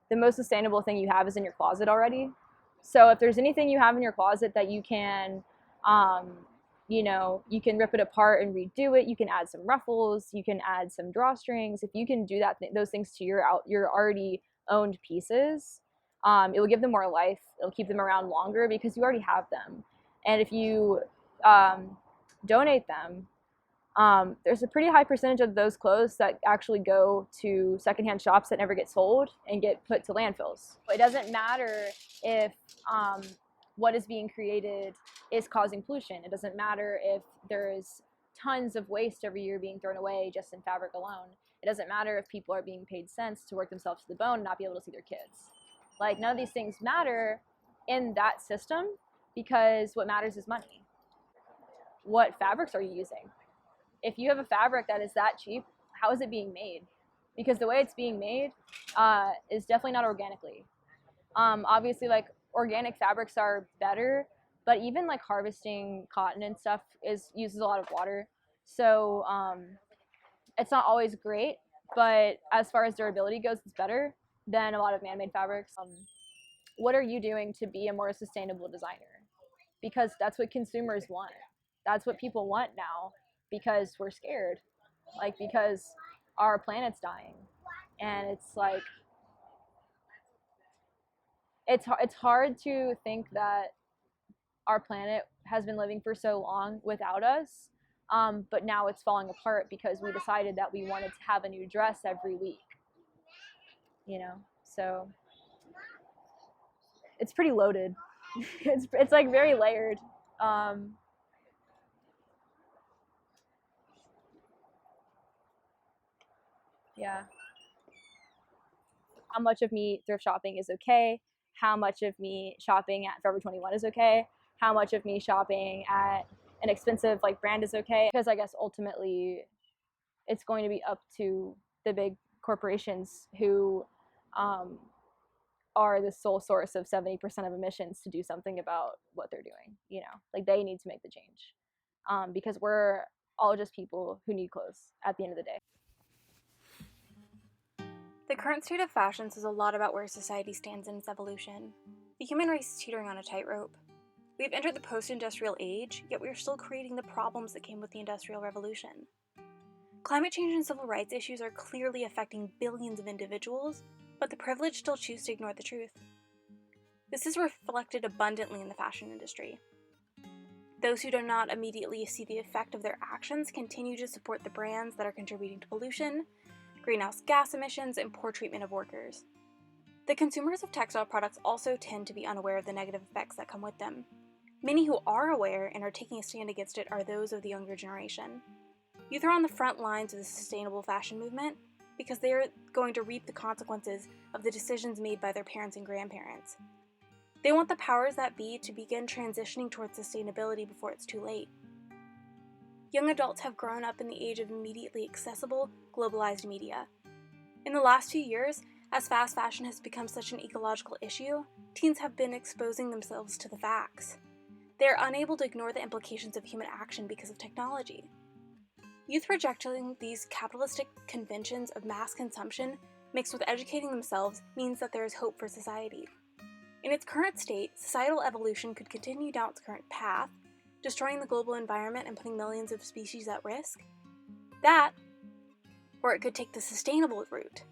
the most sustainable thing you have is in your closet already. So if there's anything you have in your closet that you can, um, you can rip it apart and redo it. You can add some ruffles. You can add some drawstrings. If you can do those things to your already owned pieces, it will give them more life. It'll keep them around longer because you already have them. And if you um, donate them, there's a pretty high percentage of those clothes that actually go to secondhand shops that never get sold and get put to landfills. It doesn't matter if um, what is being created is causing pollution. It doesn't matter if there's tons of waste every year being thrown away just in fabric alone. It doesn't matter if people are being paid cents to work themselves to the bone and not be able to see their kids. Like, none of these things matter in that system because what matters is money. What fabrics are you using? If you have a fabric that is that cheap, how is it being made? Because the way it's being made is definitely not organically. Obviously, like, organic fabrics are better, but even like harvesting cotton and stuff uses a lot of water, so it's not always great. But as far as durability goes, it's better than a lot of man-made fabrics. What are you doing to be a more sustainable designer? Because that's what consumers want. That's what people want now because we're scared. Like, because our planet's dying. And it's like, it's hard to think that our planet has been living for so long without us. But now it's falling apart because we decided that we wanted to have a new dress every week, you know? So it's pretty loaded. It's like very layered. Um, yeah. How much of me thrift shopping is okay? How much of me shopping at Forever 21 is okay? How much of me shopping at an expensive like brand is okay? Because I guess ultimately it's going to be up to the big corporations who um, are the sole source of 70% of emissions to do something about what they're doing. Like, they need to make the change, because we're all just people who need clothes at the end of the day. The current state of fashion says a lot about where society stands in its evolution. The human race is teetering on a tightrope. We've entered the post-industrial age, yet we are still creating the problems that came with the Industrial Revolution. Climate change and civil rights issues are clearly affecting billions of individuals, but the privileged still choose to ignore the truth. This is reflected abundantly in the fashion industry. Those who do not immediately see the effect of their actions continue to support the brands that are contributing to pollution, greenhouse gas emissions, and poor treatment of workers. The consumers of textile products also tend to be unaware of the negative effects that come with them. Many who are aware and are taking a stand against it are those of the younger generation. Youth are on the front lines of the sustainable fashion movement because they are going to reap the consequences of the decisions made by their parents and grandparents. They want the powers that be to begin transitioning towards sustainability before it's too late. Young adults have grown up in the age of immediately accessible, globalized media. In the last few years, as fast fashion has become such an ecological issue, teens have been exposing themselves to the facts. They are unable to ignore the implications of human action because of technology. Youth rejecting these capitalistic conventions of mass consumption mixed with educating themselves means that there is hope for society. In its current state, societal evolution could continue down its current path, destroying the global environment and putting millions of species at risk. That, or it could take the sustainable route.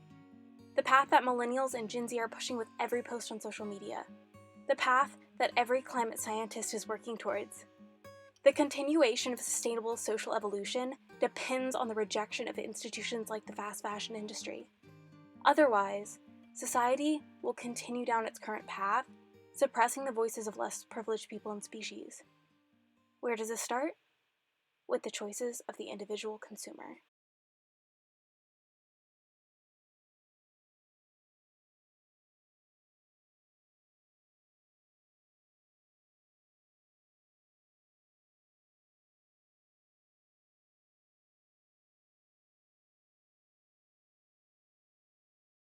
The path that millennials and Gen Z are pushing with every post on social media. The path that every climate scientist is working towards. The continuation of sustainable social evolution depends on the rejection of institutions like the fast fashion industry. Otherwise, society will continue down its current path, suppressing the voices of less privileged people and species. Where does this start? With the choices of the individual consumer.